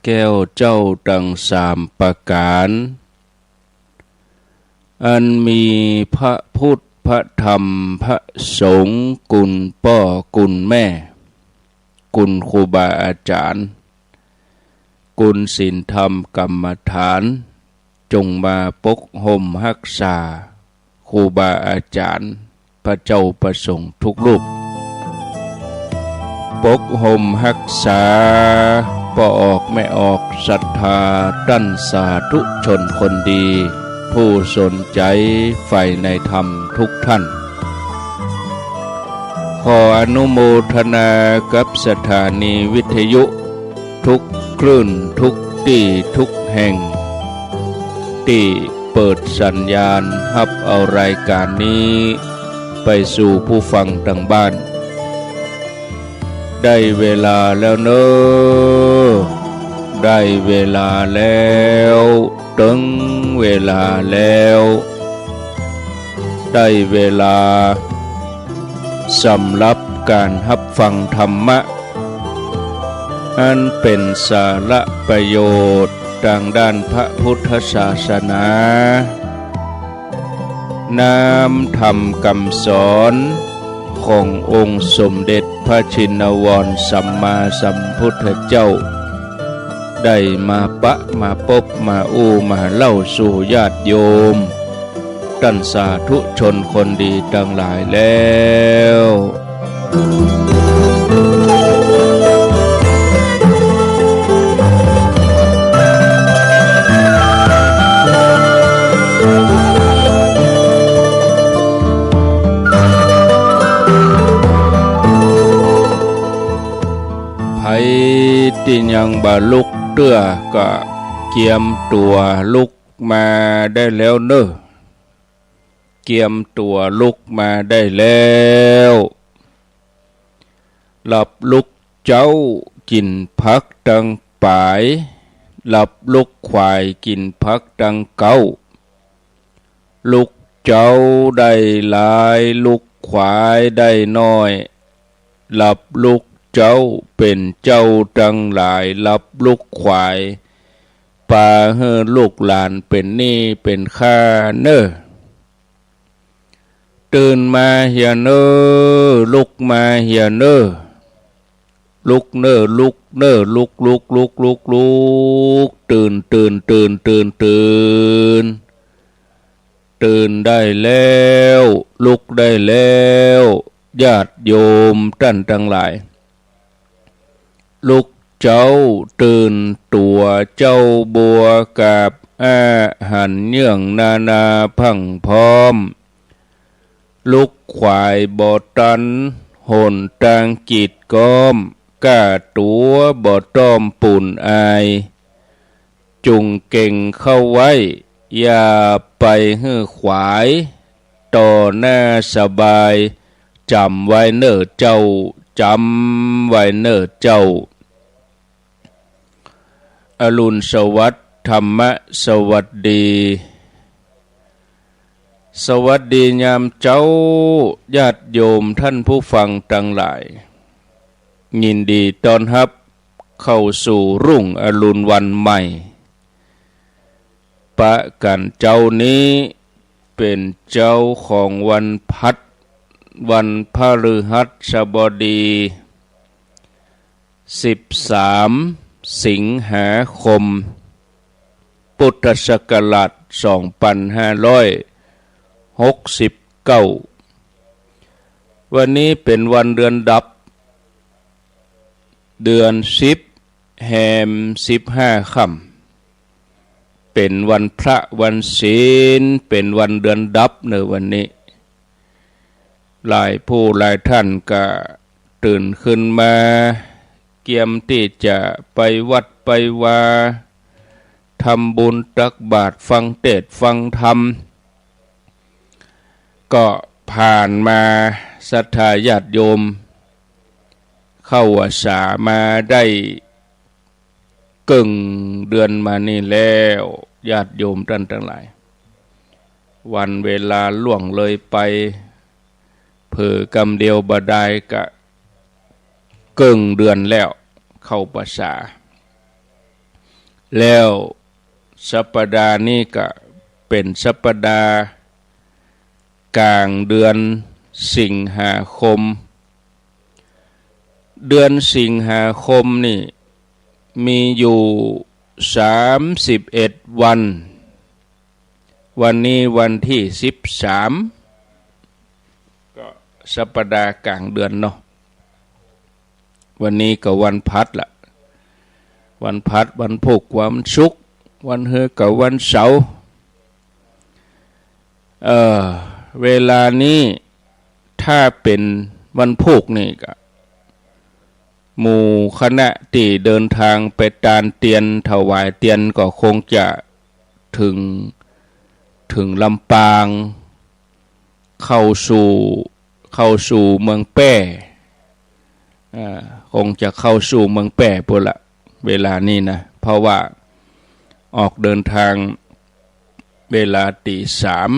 แก้วเจ้าดังสามประการอันมีพระพุทธพระธรรมพระสงฆ์กุลพ่อกุลแม่กุลครูบาอาจารย์กุลศีลธรรมกรรมฐานจงมาปกห่มรักษาครูบาอาจารย์พระเจ้าประสงค์ทุกรูปปกห่มรักษาป่อออกไม่ออกศรัทธาตั้นสาธุชนคนดีผู้สนใจใฝ่ในธรรมทุกท่านขออนุโมทนากับสถานีวิทยุทุกคลื่นทุกที่ทุกแห่งที่เปิดสัญญาณรับเอารายการนี้ไปสู่ผู้ฟังทางบ้านได้เวลาแล้วเนอะได้เวลาแล้วถึงเวลาแล้วได้เวลาสำหรับการรับฟังธรรมะอันเป็นสาระประโยชน์ทางด้านพระพุทธศาสนานำธรรมคำสอนขององค์สมเด็จพระชินวรสัมมาสัมพุทธเจ้าได้มาปะมาพบมาอู้มาเล่าสู่ญาติโยมท่านสาธุชนคนดีทั้งหลายแล้วไผที่ยังบ่ลุกเตื้อก็เกียมตัวลุกมาได้แล้วเนอะเกียมตัวลุกมาได้แล้วหลับลุกเจ้ากินพักดังปายหลับลุกควายกินพักดังเก้าลุกเจ้าได้หลายลุกควายได้น้อยหลับลุกเจ้าเป็นเจ้าดังหลายหลับลุกควายป่าเฮือลูกหลานเป็นหนี้เป็นข้าเนอตื่นมาเฮียเนอลุกมาเฮียเนอลุกเนอลุกเนอลุกลุกลุกลุกลุกตื่นตื่นตื่นตื่นตื่นตื่นได้แล้วลุกได้แล้วญาติโยมท่านทั้งหลายลุกเจ้าตื่นตัวเจ้าบัวกับอาหันเยื่องนานาพังพร้อมลุกควายบ่ตันหนตางจิตก้อมก้าตัวบ่ต้อมปุ่นอายจุงเก่งเข้าไว้อย่าไปฮื้อขวายต่อหน้าสบายจำไว้เน้อเจ้าจำไว้เน้อเจ้าอรุณสวัสดิ์ธรรมะสวัสดีสวัสดียามเจ้าญาติโยมท่านผู้ฟังทั้งหลายยินดีต้อนรับเข้าสู่รุ่งอรุณวันใหม่ปะกันเจ้านี้เป็นเจ้าของวันพัดวันพฤหัสบดี13สิงหาคมพุทธศักราช2569วันนี้เป็นวันเดือนดับเดือน10แรม15ค่ำเป็นวันพระวันศีลเป็นวันเดือนดับในวันนี้หลายผู้หลายท่านก็ตื่นขึ้นมาเกียมที่จะไปวัดไปวาทำบุญตักบาตรฟังเทศน์ฟังธรรมก็ผ่านมาศรัทธาญาติโยมเข้าอาสามาได้กึ่งเดือนมานี่แล้วญาติโยมท่านทั้งหลายวันเวลาล่วงเลยไปเผลอกำเดียวบ่ได้กะ เกิงเดือนแล้วเข้าภาษา แล้วสัปดาห์นี้ก็เป็นสัปดาห์กลางเดือนสิงหาคมเดือนสิงหาคมนี่มีอยู่31วันวันนี้วันที่13ก็สัปดาห์กลางเดือนเนาะวันนี้ก็วันพัดละวันพัดวันพุธวันศุกร์วันเฮกับวันเสาร์เวลานี้ถ้าเป็นวันพุธนี่ก็หมู่คณะที่เดินทางไปตานเตียนถวายเตียนก็คงจะถึงลำปางเข้าสู่เมืองแป้คงจะเข้าสู่เมืองแป้ปุ่นละเวลานี้นะเพราะว่าออกเดินทางเวลาตี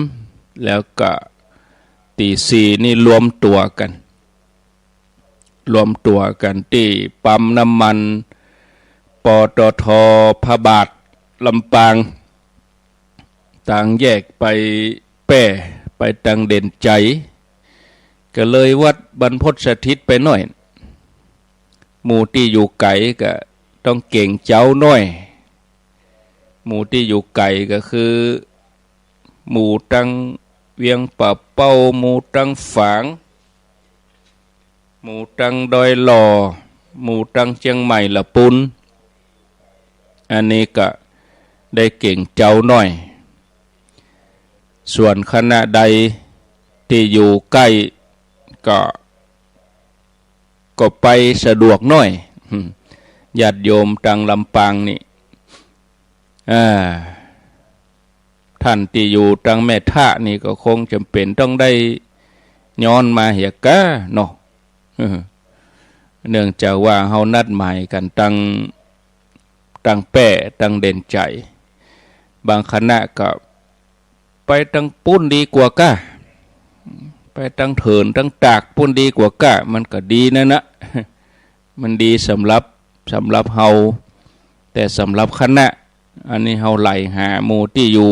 3แล้วก็ตี 4นี่รวมตัวกันที่ปั๊มน้ำมันปตท.พระบาทลำปางต่างแยกไปแป้ไปตังเด่นใจก็เลยวัดบรรพตสถิตไปหน่อยหมู่ที่อยู่ไกลก็ต้องเก่งเจ้าหน่อยหมู่ที่อยู่ไกลก็คือหมู่ตังเวียงป่าเป้าหมู่ตังฝางหมู่ตังดอยหล่อหมู่ตังเชียงใหม่ละปุนอันนี้ก็ได้เก่งเจ้าหน่อยส่วนคณะใดที่อยู่ใกล้ก็ไปสะดวกหน่อยญาติโยมตังลำปางนี่ท่านที่อยู่ตังแม่ท่านี่ก็คงจำเป็นต้องได้ย้อนมาเหียกะเนาะเนื่องจากว่าเฮานัดหมายกันตังแป้ตังเด่นใจบางคณะก็ไปตังปุ้นดีกว่ากะไปตังเถินตังตากปุ้นดีกว่ากะมันก็ดีนะมันดีสำหรับเฮาแต่สำหรับคณะอันนี้เฮาไหลหาหมู่ที่อยู่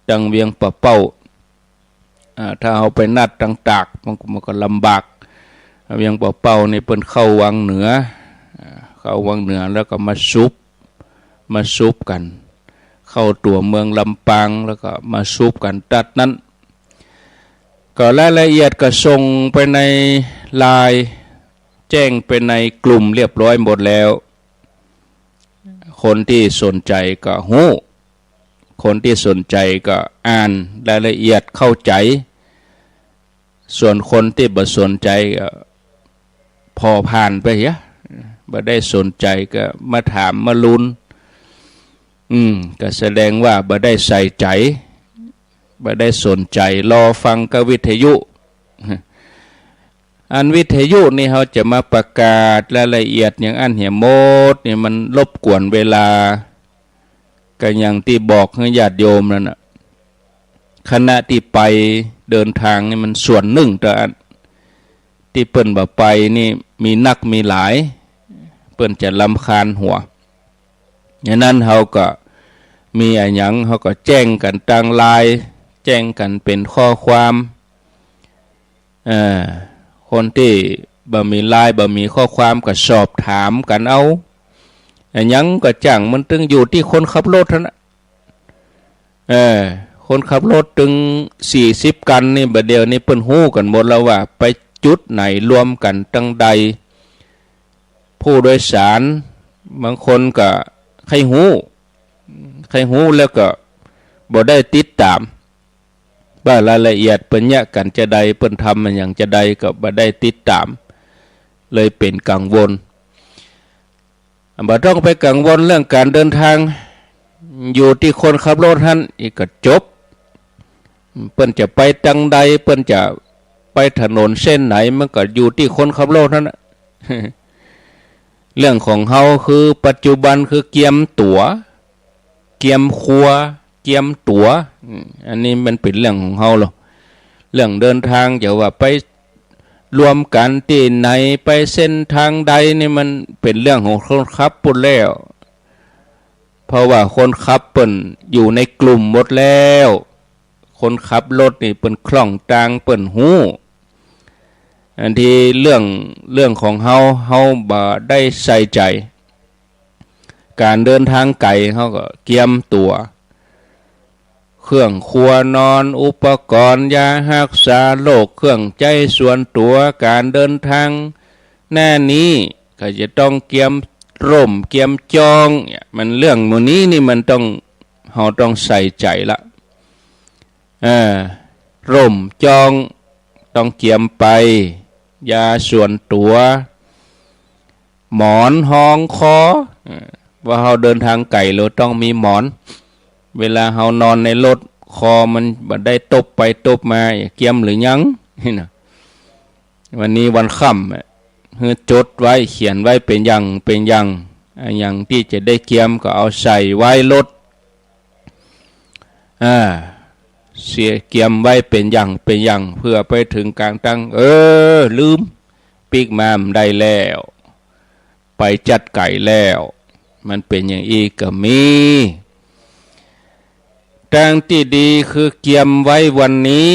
ตังเวียงป่าเป้าถ้าเฮาไปนัดตังตากมันก็ลำบากเวียงป่าเป้านี่เปิ้นเข้าวังเหนือแล้วก็มาซุบกันเข้าตัวเมืองลำปางแล้วก็มาซุบกันตัดนั้นก็รายละเอียดก็ส่งไปในไลน์แจ้งไปในกลุ่มเรียบร้อยหมดแล้วคนที่สนใจก็ฮู้คนที่สนใจก็อ่านรายละเอียดเข้าใจส่วนคนที่บ่สนใจก็พอผ่านไปบ่ได้สนใจก็มาถามมาลุ้นก็แสดงว่าบ่ได้ใส่ใจบ่ได้สนใจรอฟังกับวิทยุอันวิทยุนี่เขาจะมาประกาศรายละเอียดอย่างอันเหี่ยโมดนี่มันรบกวนเวลาก็อย่างที่บอกให้ญาติโยมนั่นน่ะคณะที่ไปเดินทางนี่มันส่วนหนึ่งแต่อันที่เปิ้นบ่ไปนี่มีนักมีหลายเปิ้นจะรำคาญหัวอย่างนั้นเขาก็มีอะไรอย่างเขาก็แจ้งกันทางไลน์แจ้งกันเป็นข้อความคนที่บ่มีไลน์บ่มีข้อความก็สอบถามกันเอาอย่างยังก็จังมันตึงอยู่ที่คนขับรถนะคนขับรถถึง40กันนี่บัดเดียวนี้เปิ้นฮู้กันหมดแล้วว่าไปจุดไหนรวมกันตั้งใดผู้โดยสารบางคนก็ใครฮู้แล้วก็บ่ได้ติดตามว่ารายละเอียดเปิ้นเนี่ยกันจะใดเปิ้นทำมันอย่างจะใดก็บ่ได้ติดตามเลยเป็นกังวลบ่ต้องไปกังวลเรื่องการเดินทางอยู่ที่คนขับรถท่านอีกก็จบเปิ้นจะไปทางใดเปิ้นจะไปถนนเส้นไหนมันก็อยู่ที่คนขับรถนั่นน่ะ เรื่องของเฮาคือปัจจุบันคือเกียมตั๋วเกียมครัวเกียมตั๋วอันนี้มันเป็นเรื่องของเฮาหรอกเรื่องเดินทางจะว่าไปรวมกันที่ไหนไปเส้นทางใดนี่มันเป็นเรื่องของคนขับปุ่นแล้ว ราะว่าคนขับเปิ่นอยู่ในกลุ่มหมดแล้วคนขับรถนี่เปิ่นคล่องตางเปิ่นหู้อันที่เรื่องของเฮาบ่ได้ใส่ใจการเดินทางไกลเฮาก็เกียมตัวเครื่องครัวนอนอุปกรณ์ยารักษาโรคเครื่องใจส่วนตัวการเดินทางแน่นี้ก็จะต้องเกียมร่มเกียมจองมันเรื่องมื้อนี้นี่มันเฮาต้องใส่ใจละร่มจองต้องเกียมไปยาส่วนตัวหมอนห้องคอว่าเฮาเดินทางไกลเราต้องมีหมอนเวลาเฮานอนในรถคอมันบ่ได้ตบไปตบมาเกียมหรือยังนี่นะวันนี้วันค่ำคือจดไว้เขียนไว้เป็นอย่างที่จะได้เกียมก็เอาใส่ไว้รถเสียเกียมไว้เป็นอย่างเพื่อไปถึงกลางตั้งลืมปีกมามได้แล้วไปจัดไก่แล้วมันเป็นอย่างอีกก็มีทางที่ดีคือเกียมไว้วันนี้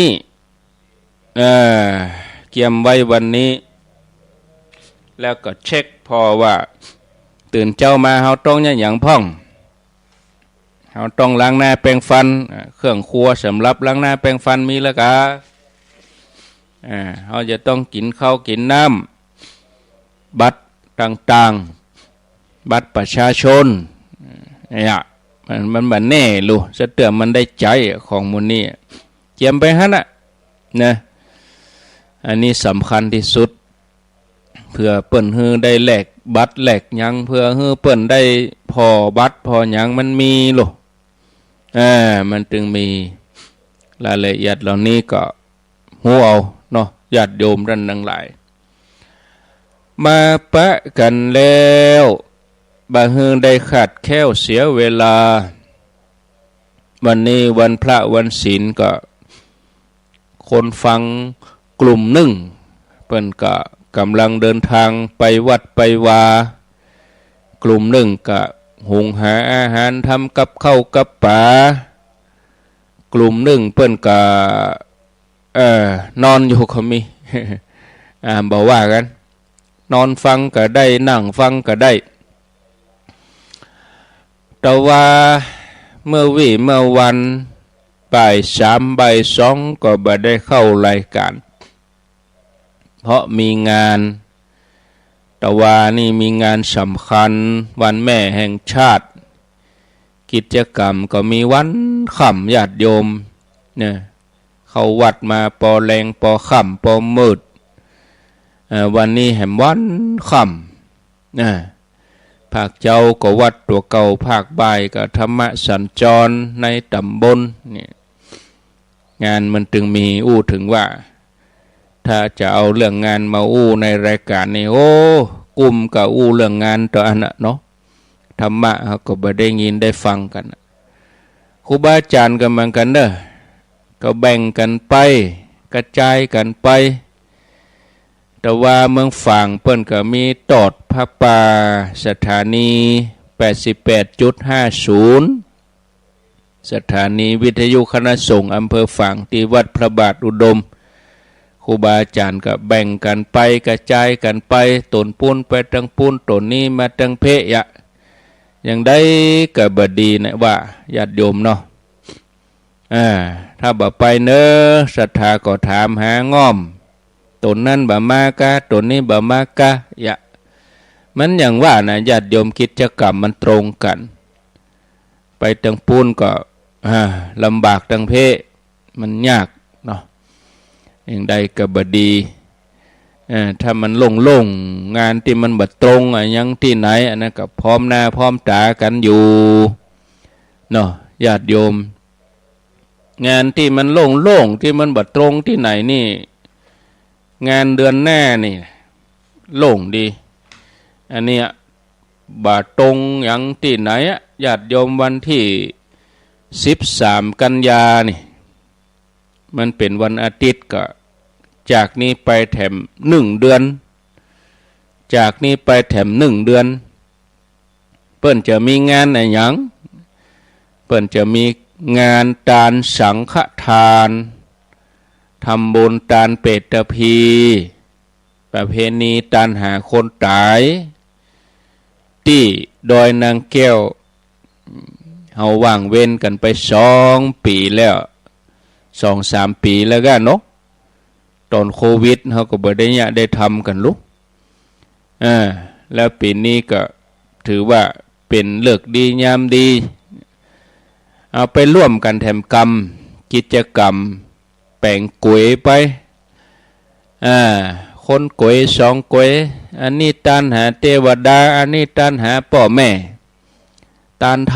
เกียมไว้วันนี้แล้วก็เช็คพอว่าตื่นเจ้ามาเฮาต้องอย่างพ่องเฮาต้องล้างหน้าแปรงฟันเครื่องครัวสำหรับล้างหน้าแปรงฟันมีแล้วกะเฮาจะต้องกินข้าวกินน้ำบัตรต่างๆบัตรประชาชนเนี่ยมันแบบแน่ลูสะเตือมันได้ใจของมูลนี้เจียมไปฮะนะอันนี้สำคัญที่สุดเพื่อเปิ้นฮือได้แหลกบัตรแหลกยังเพื่อฮือเปิ้นได้พอบัตรพอยังมันมีลูมันจึงมีรายละเอียดเหล่านี้ก็หูเอาเนาะญาติโยมท่านทั้งหลายมาปะกันแล้วบ่ฮือได้ขาดแคล้วเสียเวลาวันนี้วันพระวันศีลก็คนฟังกลุ่มหนึ่งเพิ่นก็กำลังเดินทางไปวัดไปวากลุ่มหนึ่งก็หุงหาอาหารทำกับข้าวกับปลากลุ่มหนึ่งเพิ่นก็นอนอยู่ก็มีบอกว่ากันนอนฟังก็ได้นั่งฟังก็ได้แต่ว่าเมื่อวันบ่าย3บ่าย2ก็บ่ได้เข้ารายการเพราะมีงานแต่ว่านี่มีงานสำคัญวันแม่แห่งชาติกิจกรรมก็มีวันค่ำญาติโยมเนี่ยเข้าวัดมาปอแรงปอค่ำปอมืดวันนี้แห่งวันค่ำภาคเจ้าก็วัดตัวเก่าภาคบ่ายก็ธรรมะสัญจรในตำบลเนี่ยงานมันจึงมีถึงว่าถ้าจะเอาเรื่องงานมาในรายการนี้กลุ่มกับเรื่องงานตัวอันเนาะธรรมะเขาก็บ่ได้ยินได้ฟังกันครูบาอาจารย์กันเหมือนกันเด้อก็แบ่งกันไปกระจายกันไปแต่ว่าเมืองฝางเปิ้นก็มีตอดพระป่าสถานี 88.50 สถานีวิทยุคณะสงฆ์อำเภอฝางที่วัดพระบาทอุดมครูบาอาจารย์ก็แบ่งกันไปกระจายกันไปตนปูนไปตั้งปูนตนนี้มาตั้งเพะอย่างได้ก็บ่ดีนะว่าญาติโยมเนาะถ้าบ่ไปเนอะศรัทธาก็ถามหาง้อมตนนั้นบ่มากะตนนี้บ่มากะมันอย่างว่านะญาติโยมกิจกรรมมันตรงกันไปตั้งปูนก็ลำบากตั้งเพะมันยากเนาะอย่างใดก็บ่ดีถ้ามันโล่งงานที่มันบ่ตรงยังที่ไหนอันนั้นก็พร้อมหน้าพร้อมตากันอยู่เนาะญาติโยมงานที่มันโล่งที่มันบ่ตรงที่ไหนนี่งานเดือนหน้านี่โล่งดีอันนี้บ่ตรงอย่างที่ไหนญาติโยมวันที่13กันยานี่มันเป็นวันอาทิตย์ก็จากนี้ไปแถม1 เดือนจากนี้ไปแถม1 เดือนเปิ้นจะมีงานอะไรหยัง เปิ้นจะมีงานทานสังฆทานทำบุญทานเปตภีประเพณีทานหาคนตายที่ดอยนางแก้วเฮาว่างเว้นกันไป2 ปีแล้ว2-3 ปีแล้วกันเนาะตอนโควิดเฮาก็บ่ได้ทำกันลุแล้วปีนี้ก็ถือว่าเป็นเลิกดียามดีเอาไปร่วมกันแถมกรรมกิจกรรมแป่งก๋วยไปคนก๋วย2 ก๋วยอันนี้ตานหาเทวดาอันนี้ตานหาพ่อแม่ตานท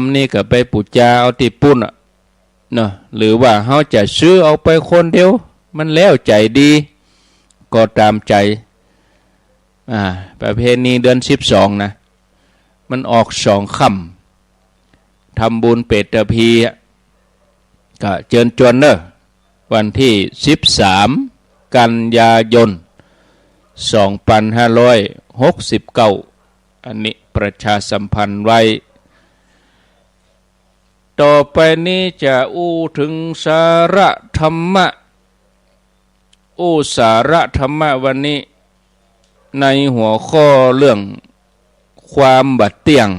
ำนี่ก็ไปปูจาเอาติปุ่นเนาะหรือว่าเฮาจะซื้อเอาไปคนเดียวมันแล้วใจดีก็ตามใจประเพณีเดือน12นะมันออก2 ค่ำทำบุญเปตภีก็เชิญชวนเนอะวันที่13 กันยายน 2569อันนี้ประชาสัมพันธ์ไว้ต่อไปนี้จะถึงสาระธรรมะสาระธรรมะวันนี้ในหัวข้อเรื่องความบัดเตียง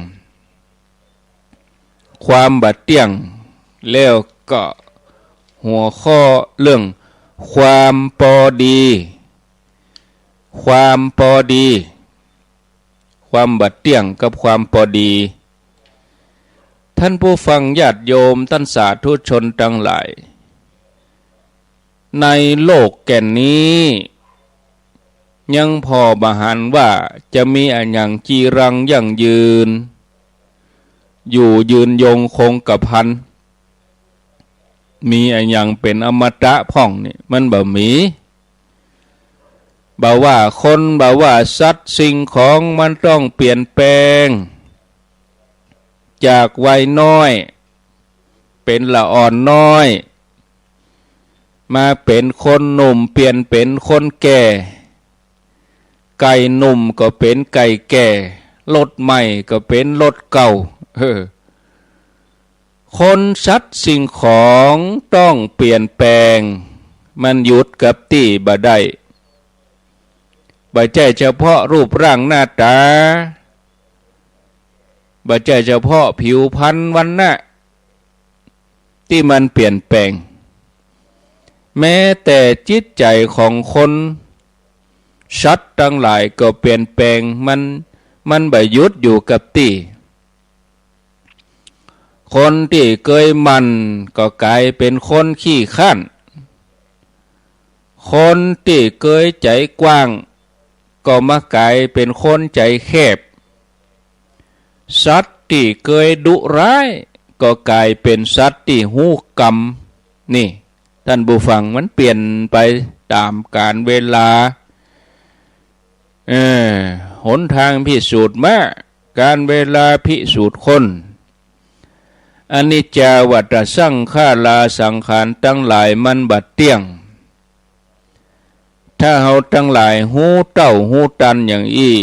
แล้วก็หัวข้อเรื่องความพอดีความบัดเตียงกับความพอดีท่านผู้ฟังญาติโยมท่านสาธุชนทั้งหลายในโลกแก่นนี้ยังพอบาหันว่าจะมีอันอย่างจีรังยั่งยืนอยู่ยืนยงคงกระพันมีอันอย่างเป็นอมตะพ่องนี่มันบ่มีบ่ว่าคนบ่ว่าสัตว์สิ่งของมันต้องเปลี่ยนแปลงจากวัยน้อยเป็นละอ่อนน้อยมาเป็นคนหนุ่มเปลี่ยนเป็นคนแก่ไก่หนุ่มก็เป็นไก่แก่รถใหม่ก็เป็นรถเก่าคนสัตว์สิ่งของต้องเปลี่ยนแปลงมันหยุดกับที่บ่ได้บ่ใช่เฉพาะรูปร่างหน้าตาบ่ใช่เฉพาะผิวพรรณวรรณะที่มันเปลี่ยนแปลงแม้แต่จิตใจของคนสัตว์ทั้งหลายก็เปลี่ยนแปลงมันบ่หยุดอยู่กับที่คนที่เคยมันก็กลายเป็นคนขี้ข้านคนที่เคยใจกว้างก็มากลายเป็นคนใจแคบสัตว์ที่เคยดุร้ายก็กลายเป็นสัตว์ที่หูกรรมนี่ท่านผู้ฟังมันเปลี่ยนไปตามกาลเวลาหนทางพิสูจน์มาการเวลาพิสูจน์คนอนิจจาวัฏสังขาราสังขารทั้งหลายมันบัดเที่ยงถ้าเฮาทั้งหลายหูเต้าหูตันอย่างอี้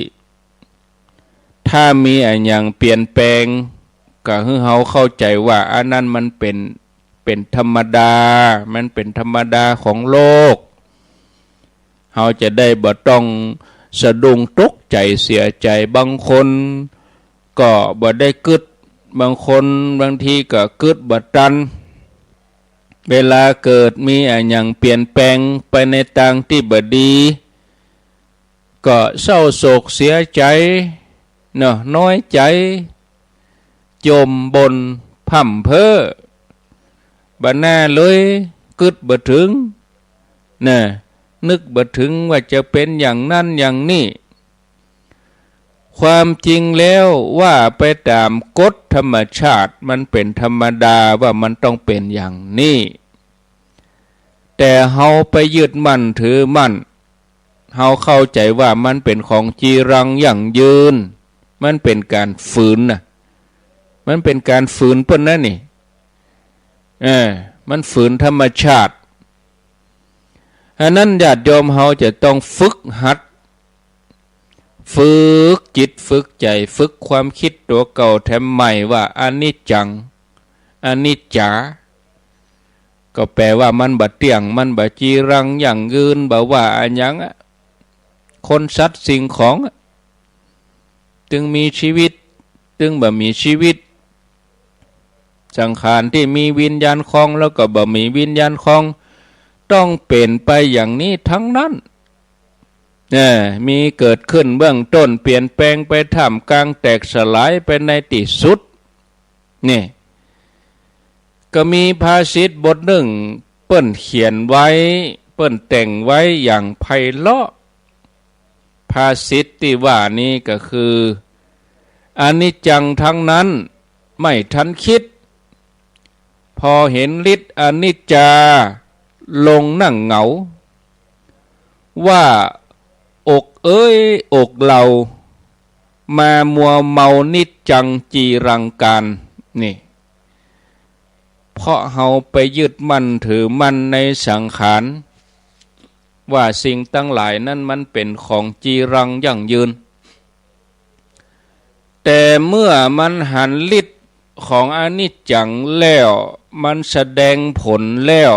ถ้ามีอันอย่างเปลี่ยนแปลงก็ให้เฮาเข้าใจว่าอันนั้นมันเป็นธรรมดามันเป็นธรรมดาของโลกเฮาจะได้บ่ต้องสะดุ้งตกใจเสียใจบางคนก็บ่ได้กึดบางคนบางทีก็กึดบ่ตันเวลาเกิดมีอันอย่างเปลี่ยนแปลงไปในทางที่บ่ดีก็เศร้าโศกเสียใจเนาะน้อยใจจมบนพ่ำเพ้อบ่น่าเลยกึดบ่ถึงน่ะนึกบ่ถึงว่าจะเป็นอย่างนั้นอย่างนี้ความจริงแล้วว่าไปตามกฎธรรมชาติมันเป็นธรรมดาว่ามันต้องเป็นอย่างนี้แต่เฮาไปยึดมั่นถือมั่นเฮาเข้าใจว่ามันเป็นของจีรังยั่งยืนมันเป็นการฝืนน่ะมันเป็นการฝืนเพิ่นนะนี่มันฝืนธรรมชาติอันนั้นญาติโยมเฮาจะต้องฝึกหัด ฝึกจิตฝึกใจฝึกความคิดตัวเก่าแถมใหม่ว่าอนิจจังอนิจจาก็แปลว่ามันบ่เที่ยงมันบ่จีรังอย่างยืนบ่ว่าอันยังคนสัตว์สิ่งของจึงมีชีวิตจึงบ่มีชีวิตสังขารที่มีวิญญาณคลองแล้วก็บ่มีวิญญาณคลองต้องเป็นไปอย่างนี้ทั้งนั้นมีเกิดขึ้นเบื้องต้นเปลี่ยนแปลงไปท่ามกลางแตกสลายไปในที่สุดนี่ก็มีภาษิตบทหนึ่งเปิ้นเขียนไว้เปิ้นแต่งไว้อย่างไพเราะภาษิตที่ว่านี้ก็คืออนิจจังทั้งนั้นไม่ทันคิดพอเห็นฤทธิ์อนิจจาลงนั่งเหงาว่าอกเอ้ยอกเรามามัวเมานิจจังจีรังการนี่เพราะเฮาไปยึดมั่นถือมั่นในสังขารว่าสิ่งตั้งหลายนั้นมันเป็นของจีรังยั่งยืนแต่เมื่อมันหันฤทธิ์ของอนิจจังแล้วมันแสดงผลแล้ว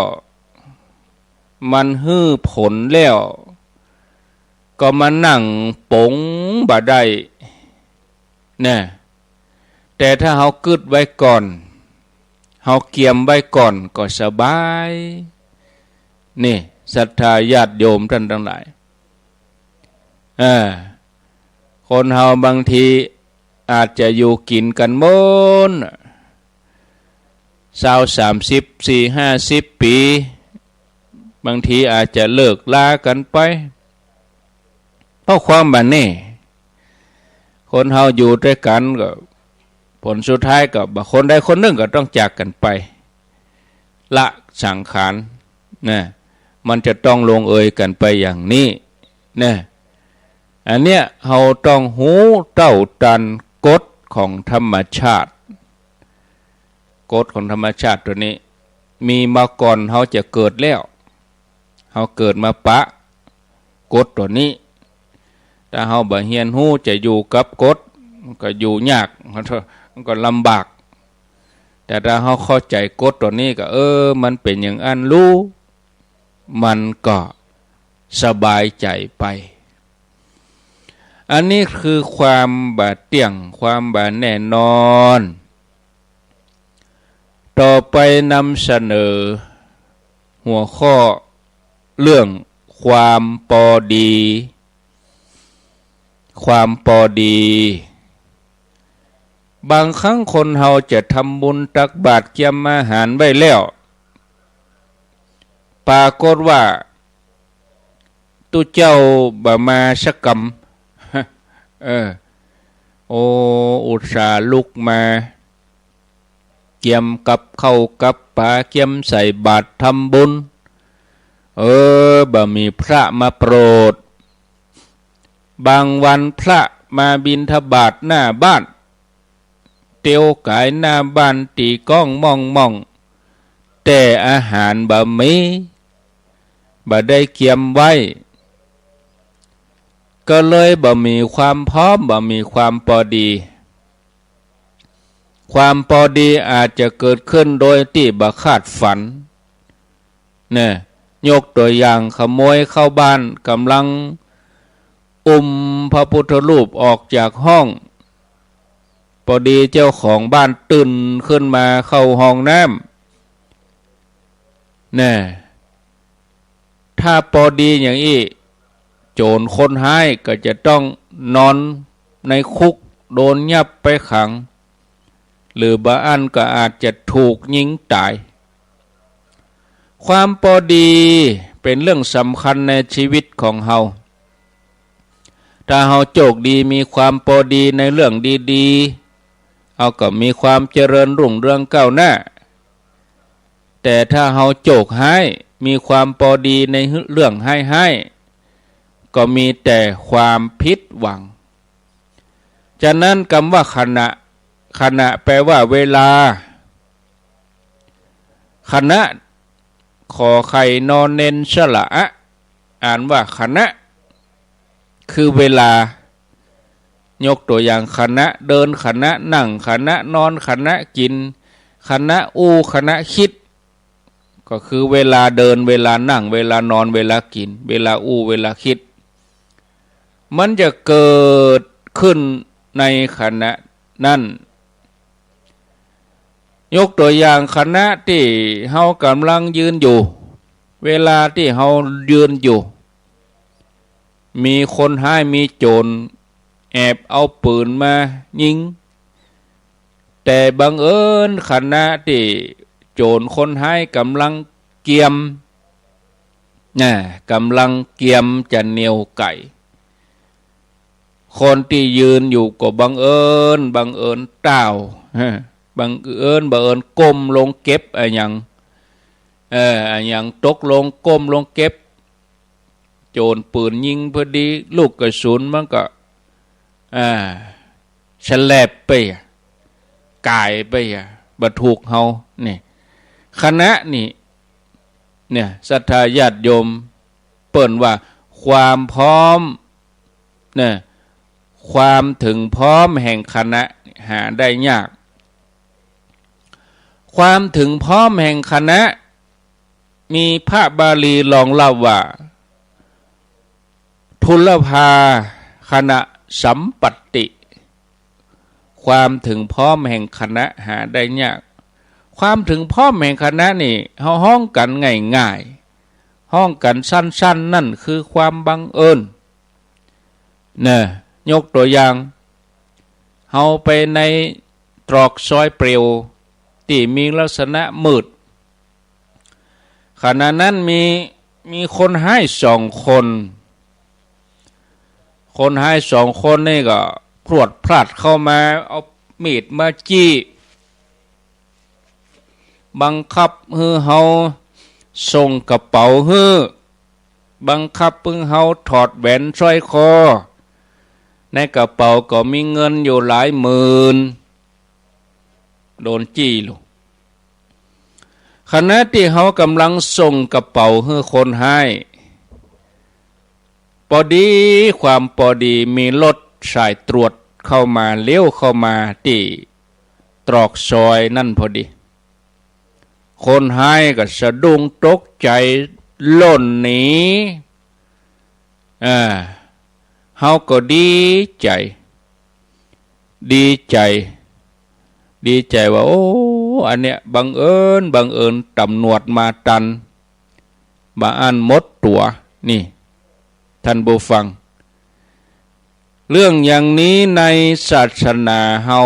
มันฮื้อผลแล้วก็มานั่งปงบ่ได้นะแต่ถ้าเฮากึดไว้ก่อนเฮาเกียมไว้ก่อนก็สบายนี่ศรัทธาญาติโยมท่านทั้งหลายคนเฮาบางทีอาจจะอยู่กินกันหมด20-30-40-50 ปีบางทีอาจจะเลิกลากันไปเพราะความแบบนี้คนเฮาอยู่ด้วยกันก็ผลสุดท้ายก็คนใดคนหนึ่งก็ต้องจากกันไปละสังขารนะมันจะต้องลงเอยกันไปอย่างนี้นะอันเนี้ยเฮาต้องหูเต้าตันกฎของธรรมชาติกฎของธรรมชาติตัวนี้มีมาก่อนเฮาจะเกิดแล้วเฮาเกิดมาปะกฎตัวนี้ถ้าเฮาบ่เฮียนฮู้จะอยู่กับกฎก็อยู่ยากมันก็ลำบากแต่ถ้าเฮาเข้าใจกฎตัวนี้ก็มันเป็นอย่างอันรู้มันก็สบายใจไปอันนี้คือความบ่เที่ยงความบ่แน่นอนต่อไปนำเสนอหัวข้อเรื่องความพอดีความพอดีบางครั้งคนเฮาจะทำบุญตักบาตรเกียมอาหารไว้แล้วปรากฏว่าตุเจ้าบ่มาสักกรรมอุตส่าห์ลุกมาเกียมกับข้าวกับปลาเกียมใส่บาตรทำบุญบ่มีพระมาโปรดบางวันพระมาบิณฑบาตหน้าบ้านเตียวกายหน้าบ้านตีก้องมองแต่อาหารบ่มีบ่ได้เกียมไว้ก็เลยบ่มีความพร้อมบ่มีความพอดีความพอดีอาจจะเกิดขึ้นโดยที่บ่คาดฝันเนี่ยยกตัวอย่างขโมยเข้าบ้านกำลังพระพุทธรูปออกจากห้องพอดีเจ้าของบ้านตื่นขึ้นมาเข้าห้องน้ำเนี่ยถ้าพอดีอย่างนี้โจรคนร้ายก็จะต้องนอนในคุกโดนยับไปขังหรือบางอันก็อาจจะถูกยิงตายความพอดีเป็นเรื่องสำคัญในชีวิตของเฮาถ้าเฮาโชคดีมีความพอดีในเรื่องดีๆเอาก็มีความเจริญรุ่งเรืองก้าวหน้าแต่ถ้าเฮาโชคร้ายมีความพอดีในเรื่องให้ก็มีแต่ความผิดหวังฉะนั้นคำว่าขณะแปลว่าเวลาขณะขอไข่นอนเน้นสระอ่านว่าขณะคือเวลา ยกตัวอย่างขณะเดินขณะนั่งขณะนอนขณะกินขณะอู้ขณะคิดก็คือเวลาเดินเวลานั่งเวลานอนเวลากินเวลาอู้เวลาคิดมันจะเกิดขึ้นในขณะนั้นยกตัวอย่างขณะที่เฮากำลังยืนอยู่เวลาที่เฮายืนอยู่มีคนห้ายมีโจรแอบเอาปืนมายิงแต่บังเอิญขณะที่โจรคนห้ายกำลังเกียมกำลังเกียมจะเหนียวไก่คนที่ยืนอยู่ก็บังเอิญต้าวบังเอิญก้มลงเก็บอะไรอย่างตกลงก้มลงเก็บโจรปืนยิงพอดีลูกกระสุนมันก็ฉลบไปกายไปบรรทุกเฮานี่คณะนี่เนี่ยศรัทธาญาติโยมเปิ่นว่าความพร้อมเนี่ยความถึงพร้อมแห่งคณะหาได้ยากความถึงพร้อมแห่งคณะมีพระบาลีรองเล่าว่าทุลภาคณะสัมปัตติความถึงพร้อมแห่งคณะหาได้ยากความถึงพร้อมแห่งคณะนี่เฮาห้องกันง่ายๆห้องกันสั้นๆนั่นคือความบังเอิญเนี่ยยกตัวอย่างเฮาไปในตรอกซอยเปลี่ยวที่มีลักษณะมืดขณะนั้นมีคนให้2 คนให้2 คนนี่ก็พรวดพลาดเข้ามาเอามีดมาจี้บังคับให้เฮาส่งกระเป๋าให้บังคับให้เฮาถอดแหวนสร้อยคอในกระเป๋าก็มีเงินอยู่หลายหมื่นโดนจี้ลูกขณะที่เฮากำลังส่งกระเป๋าให้คนให้พอดีมีรถสายตรวจเข้ามาเลี้ยวเข้ามาที่ตรอกซอยนั่นพอดีคนให้ก็สะดุ้งตกใจล่นหนีเฮาก็ดีใจว่าโอ้อันเนี้ยบังเอิญตำรวจมาตันมาอ่านหมดตัวนี่ท่านผู้ฟังเรื่องอย่างนี้ในศาสนาเฮา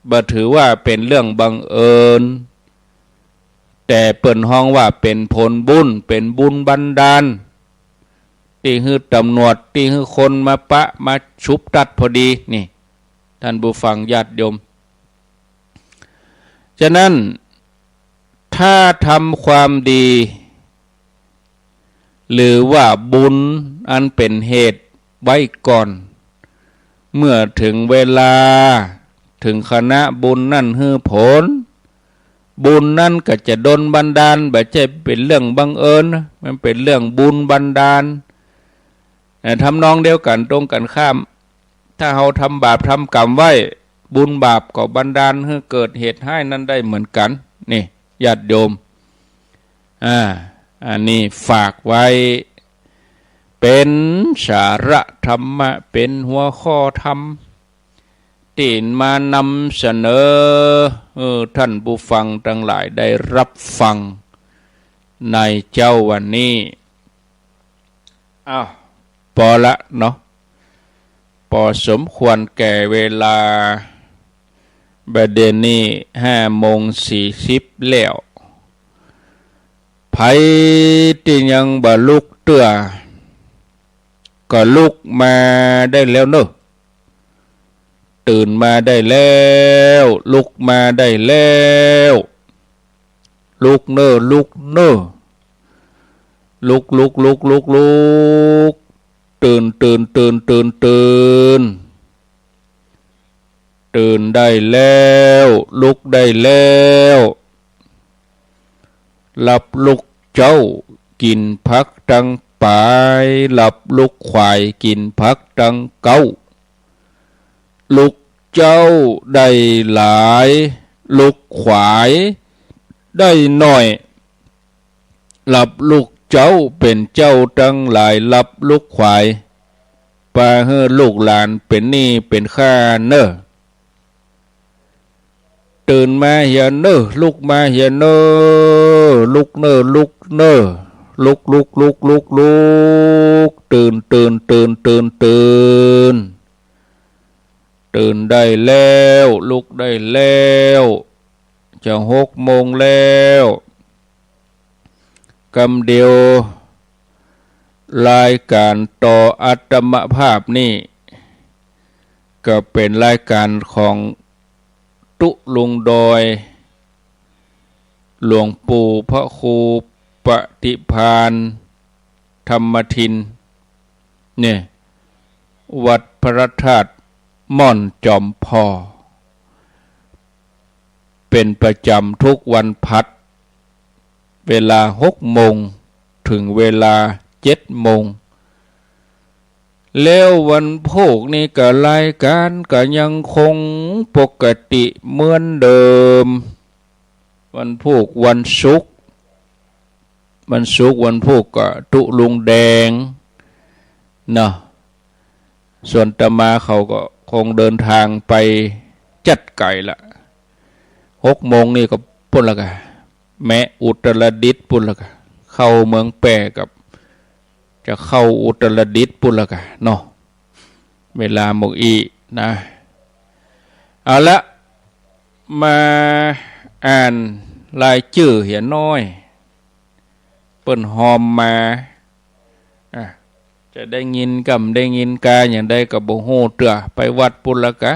บ่ถือว่าเป็นเรื่องบังเอิญแต่เปิ้นฮ้องว่าเป็นผลบุญเป็นบุญบันดาลที่ฮือตำรวจที่ฮือคนมาปะมาชุบตัดพอดีนี่ท่านผู้ฟังญาติโยมฉะนั้นถ้าทำความดีหรือว่าบุญอันเป็นเหตุไว้ก่อนเมื่อถึงเวลาถึงคณะบุญนั่นฮือผลบุญนั่นก็จะดลบันดาลบ่ใช่เป็นเรื่องบังเอิญมันเป็นเรื่องบุญบันดาลทำนองเดียวกันตรงกันข้ามถ้าเราทำบาปทำกรรมไว้บุญบาปก็บันดาลให้เกิดเหตุให้นั้นได้เหมือนกันนี่ญาติโยมอันนี้ฝากไว้เป็นสาระธรรมะเป็นหัวข้อธรรมที่มานำเสนอท่านผู้ฟังทั้งหลายได้รับฟังในเจ้าวันนี้พอละเนาะพอสมควรแก่เวลาบัดนี้5:40แล้วไผที่ยังบ่ลุกเตื้อก็ลุกมาได้แล้วเนอะตื่นมาได้แล้วลุกมาได้แล้วลุกเนอะลุกตื่นได้แล้วลุกได้แล้วหลับลุกเจ้ากินพักตังปายหลับลุกควายกินพักตังเก้า ลูกเจ้าได้หลายลูกขวายได้หน่อยหลับลูกเจ้าเป็นเจ้าตั้งหลายหลับลูกขวายปาเฮอลูกหลานเป็นนี่เป็นข้าเนอตื่นมาเฮียเนอลุกมาเฮียเนอลุกเนอลุกเนอลุกตื่นตื่นได้แล้วลุกได้แล้วจะ6 โมงแล้วกำเดียวรายการต่ออัตมภาพนี่ก็เป็นรายการของตุลุงดอยหลวงปู่พระครูปฏิภาณธรรมทินเนี่ยวัดพระธาตุม่อนจอมพอเป็นประจำทุกวันพัดเวลา6 โมงถึงเวลา7 โมงแล้ววันพุธนี่ก็รายการก็ยังคงปกติเหมือนเดิมวันพุธวันศุกร์วันพุธก็ตุลุงแดงเนาะส่วนตมาเขาก็คงเดินทางไปจัดไก่ละ6 โมงนี่ก็ปุ่นละกะแม่อุตรดิตถ์ปุ่นละกะเข้าเมืองแปรกับจะเข้าอุตรดิตถ์ปุ่นละกะเนาะเวลาหมกอีนะเอาละมาอ่านรายชื่อเหียน้อยเปิ้นหอมมาจะได้ยินได้ยินกาอย่างใดกับบ่ฮู้เตื้อไปวัดปุ่นละกะ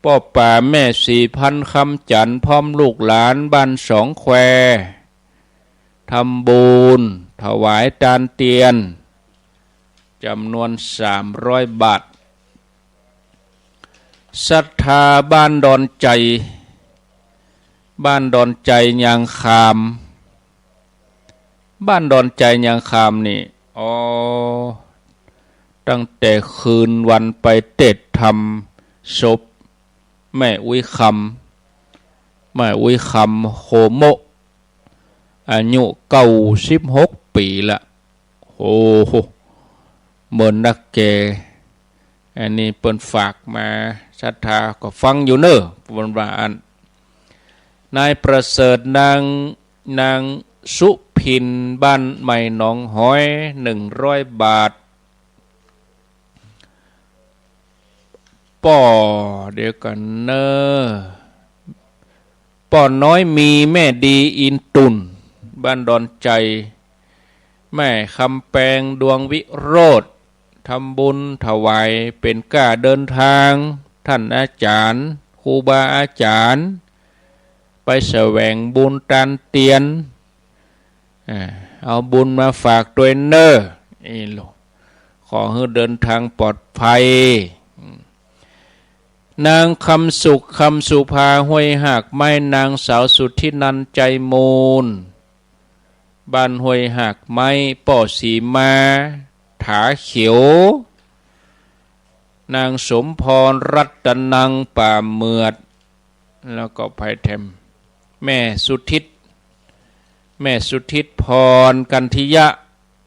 พ่อป่าแม่4,000คำจันทร์พร้อมลูกหลานบ้าน2 แควทำบุญถวายทานเตียนจำนวน300 บาทศรัทธาบ้านดอนใจยางคามบ้านดอนใจยางคามนี่ตั้งแต่คืนวันไปเต็ดทำศพแม่อุ้ยคำโหโมอายุ96 ปีละโอ้โหเหมือนนักแกอันนี้เปิ้นฝากมาศรัทธาก็ฟังอยู่เนอะบนว่าอันนายประเสริฐนางสุพินบ้านใหม่หนองหอย100 บาทป่อเดี๋ยวกันเนอป่อน้อยมีแม่ดีอินตุนบ้านดอนใจแม่คำแปงดวงวิโรธทำบุญถวายเป็นก้าเดินทางท่านอาจารย์ครูบาอาจารย์ไปแสวงบุญตานเตียนเอาบุญมาฝากด้วยเนอขอให้เดินทางปลอดภัยนางคำสุภาห้วยหักไม้นางสาวสุทธินันใจมูลบ้านห้วยหักไม้ป่อสีมาถาเขียวนางสมพรรัตนังป่าเมือดแล้วก็ไพแทมแม่สุทิศพรกันทิยะ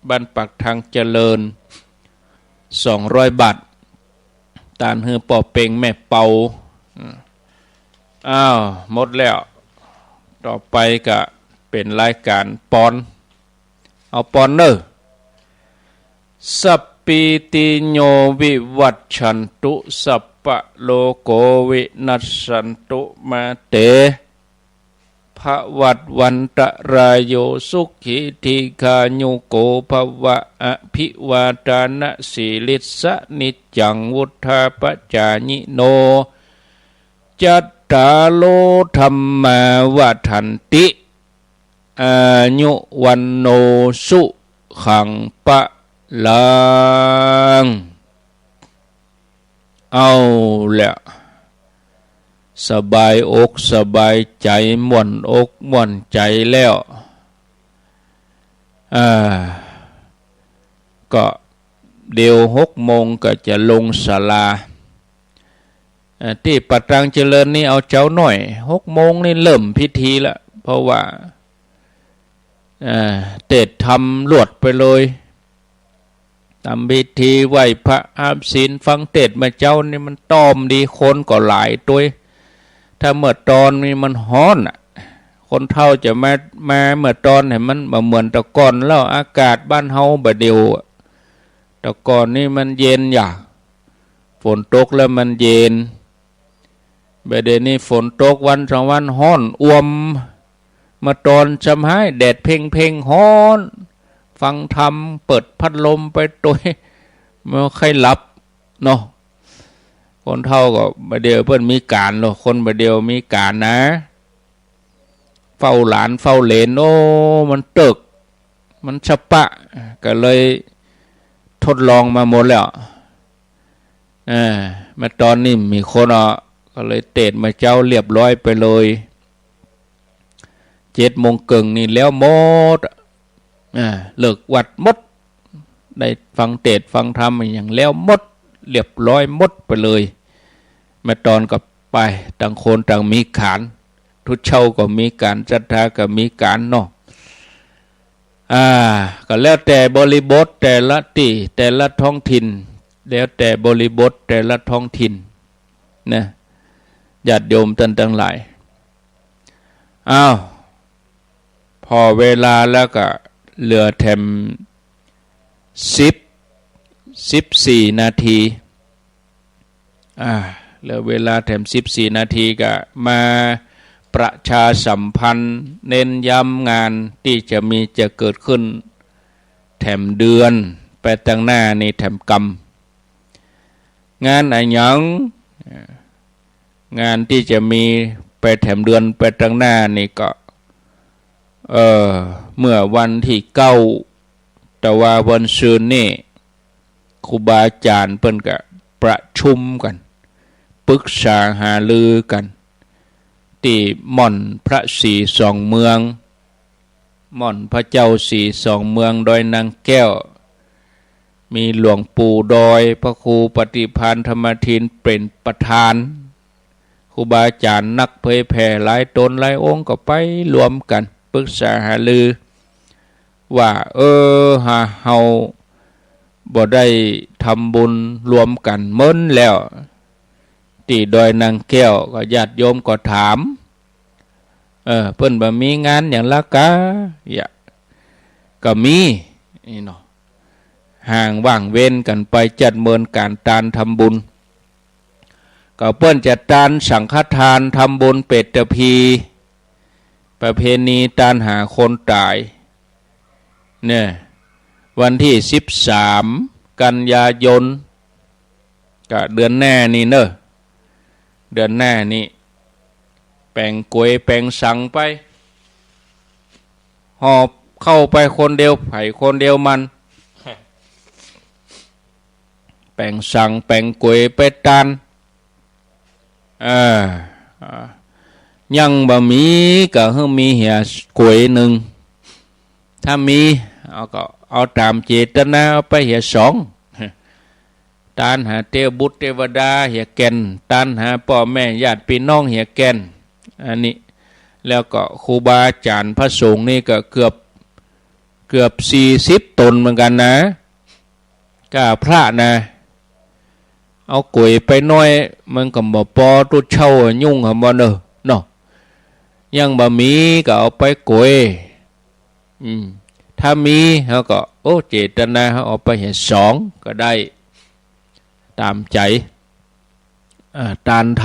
บ้านปักทางเจริญ200 บาทตานเฮือปอเป่งแม่เปาหมดแล้วต่อไปก็เป็นรายการปอนเอาปอนเนอสัปปิติโยวิวัชชันตุสัพพะโลโกวินัสสันตุมาเตภวัตวันตรายโยสุขิธิคายุโกภวะอภิวาทานะสีลิสะนิจังวุธาปจายิโนจัตตาโลธรรมาวัฏันติอายุวันโนสุขังปะลังเอาละสบายอกสบายใจม่วนอกม่วนใจแล้วก็เดี๋ยว6 โมงก็จะลงศาลา ที่ปัตตังเจริญนี่เอาเจ้าหน่อย6 โมงนี่เริ่มพิธีละเพราะว่าเตดทำรวดไปเลยทำพิธีไหว้พระอาบศีลฟังเตดมาเจ้านี่มันต้อมดีคนก็หลายตัวถ้าเมื่อตอนนี้มันฮ้อนคนเท่าจะมาเมื่อตอนเห็นมันเหมือนตะกอนแล้วอากาศบ้านเฮาบดเดียวตะกอนนี่มันเย็นอย่างฝนตกแล้วมันเย็นบดเดี๋ยวนี้ฝนตกวัน2 วันฮ้อนอ่วมมาตอนจำให้แดดเพ่งฮ้อนฟังธรรมเปิดพัดลมไปตัวไม่ใครหลับเนาะคนเท่าก็บดเดียวเพื่อนมีการหรอกคนบดเดียวมีการนะเฝ้าหลานเฝ้าเหลนโอ้มันตึกมันฉปะก็เลยทดลองมาหมดแล้วมาตอนนี้มีคนก็เลยเตดมาเจ้าเรียบร้อยไปเลย7 โมงครึ่งนี่แล้วหมดเลิกวัดหมดได้ฟังเตดฟังธรรมอย่างแล้วหมดเรียบร้อยหมดไปเลยมาตอนก็ไปต่างคนต่างมีขานทุกเช้าก็มีการจัดทาก็มีการเนาะก็แล้วแต่บริบทแต่ละที่แต่ละท้องถิ่นแล้วแต่บริบทแต่ละท้องถิ่นนะญาติโยมท่านทั้งหลายพอเวลาแล้วก็เหลือแถม14 นาทีเหลือเวลาแถม14 นาทีก็มาประชาสัมพันธ์เน้นย้ำงานที่จะเกิดขึ้นแถมเดือนไปตั้งหน้านี่แถมกรรมงานอะไรอย่างงานที่จะมีไปแถมเดือนไปตั้งหน้านี่ก็เมื่อวันที่9แต่ว่าวันศุกร์นี่ครูบาอาจารย์เพิ่นก็ประชุมกันปรึกษาหารือกันที่ม่อนพระศรี2 เมืองม่อนพระเจ้าศรี2 เมืองดอยนางแก้วมีหลวงปู่ดอยพระครูปฏิภาณธรรมทินเป็นประธานครูบาอาจารย์นักเผยแผ่หลายตนหลายองค์ก็ไปรวมกันปรึกษาหารือว่าเฮาบ่ได้ทำบุญรวมกันเมิ้นแล้วที่ดอยนางแก้วก็ญาติโยมก็ถามเพิ่นบ่มีงานอย่างละกะก็มีนี่เนาะห่างว่างเว้นกันไปจัดเมินการทานทำบุญก็เพิ่นจัดทานสังฆทานทำบุญเปตพี ประเพณีตานหาคนตายเนี่ยวันที่13 กันยายนก็เดือนแน่นี่เนอะเดือนแน่นี่แปลงกวยแปลงสังไปหอบเข้าไปคนเดียวไผ่คนเดียวมันแปลงสังแปลงกวยไปตานยังบะมีก็เพิ่งมีเหียกวยหนึ่งถ้ามีเอาตามเจตนาเอาไปเหีย2ตานหาเทวบุตรเทวดาเหียแก่นตานหาพ่อแม่ญาติพี่น้องเหียแก่นอันนี้แล้วก็ครูบาอาจารย์พระสงฆ์นี่ก็เกือบ40 ตนเหมือนกันนะก็พระนะเอากวยไปน้อยมันก็บ่พอตุเช่ายุ่งหบ่เนาะยังบ่มีก็เอาไปกวยถ้ามีเขาก็เจตนาเขาเอาไปเห็น2ก็ได้ตามใจตานท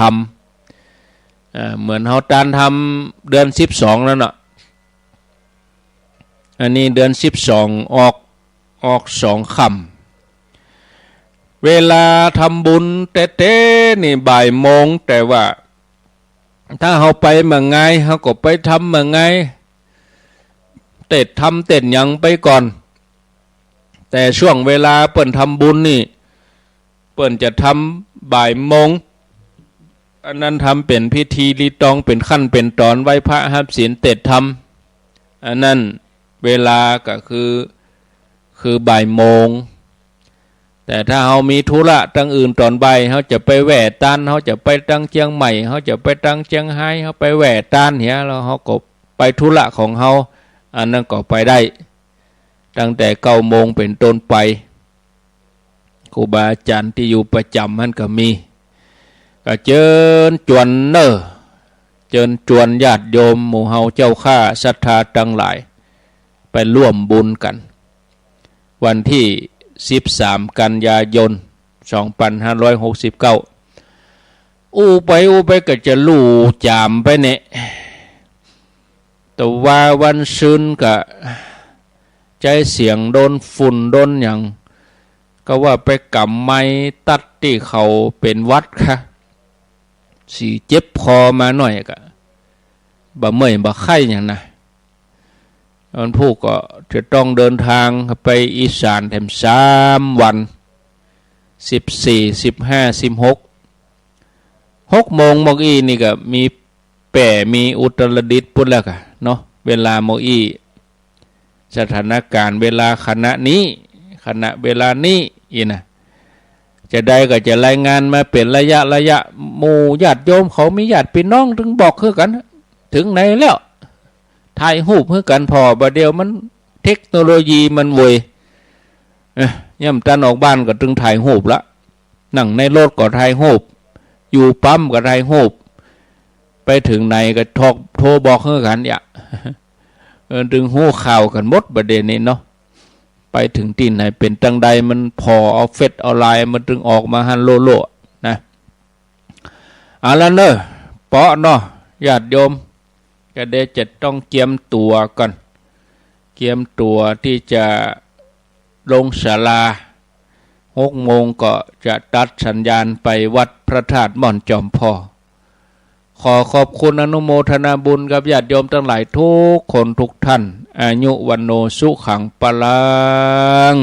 ำเหมือนเขาตานทำเดือน12แล้วเนาะอันนี้เดือน12ออก2 ค่ำเวลาทำบุญเต้นี่บ่ายโมงแต่ว่าถ้าเขาไปเมื่อไงเขาก็ไปทำเมื่อไงเต้นยังไปก่อนแต่ช่วงเวลาเปิ่นทำบุญนี่เปิ่นจะทำบ่ายโมงอันนั้นทำเป็นพิธีรีตองเป็นขั้นเป็นตอนไหว้พระรับศีลเต้นทำอันนั้นเวลาก็คือบ่ายโมง แต่ถ้าเฮามีธุระตั้งอื่นตอนใบเฮาจะไปแหว่ตานเฮาจะไปตั้งเชียงใหม่เฮาจะไปตั้งเชียงไฮ้เฮาไปแหว่ตานเหียแล้วเฮาก็ไปธุระของเฮาอันนั้นก็ไปได้ตั้งแต่9 โมงเป็นต้นไปครูบาอาจารย์ที่อยู่ประจำมันก็มีก็เชิญจวนเชิญจวนญาติโยมหมู่เฮาเจ้าข้าศรัทธาทั้งหลายไปร่วมบุญกันวันที่13 กันยายน 2569อู้ไปก็จะลู่จามไปเนี่ยแต่ว่าวันซืนก็ใจเสียงโดนฝุ่นโดนอย่างก็ว่าไปกำไม้ตัดที่เขาเป็นวัดค่ะสีเจ็บคอมาหน่อยก็บ่เมื่อยบ่ไข้อย่างนะวันผู้ก็จะต้องเดินทางไปอีสานแถม3 วัน14 15 16 6 โมงมอกอีนี่ก็มีแป่มีอุตรดิตถ์พุ่นแล้วก็เนาะเวลามอกอีสถานการณ์เวลาขณะนี้เวลานี้อีนะจะได้ก็จะรายงานมาเป็นระยะหมู่ญาติโยมเขามีญาติพี่น้องถึงบอกคือกันถึงไหนแล้วถ่ายรูปคือกันพอบ่เดียวมันเทคโนโลยีมันเวยย่ำตันออกบ้านก็ถึงถ่ายรูปละนั่งในรถก็ถ่ายรูปอยู่ปั๊มก็ถ่ายรูปไปถึงไหนก็โทรบอกคือกันอย่าถึงหู้ข่าวกันหมดประเด็นนี้เนาะไปถึงที่ไหนเป็นตังใดมันพอเอาเฟซเอาไลน์มันถึงออกมาฮันโลนะแล้วเนอะเปาะเนาะญาติโยมก็ได้จะต้องเกียมตัวก่อนเกียมตัวที่จะลงศาลา6 โมงก็จะตัดสัญญาณไปวัดพระธาตุม่อนจอมพ่อขอขอบคุณอนุโมทนาบุญกับญาติโยมทั้งหลายทุกคนทุกท่านอายุวันโนสุขังปะลัง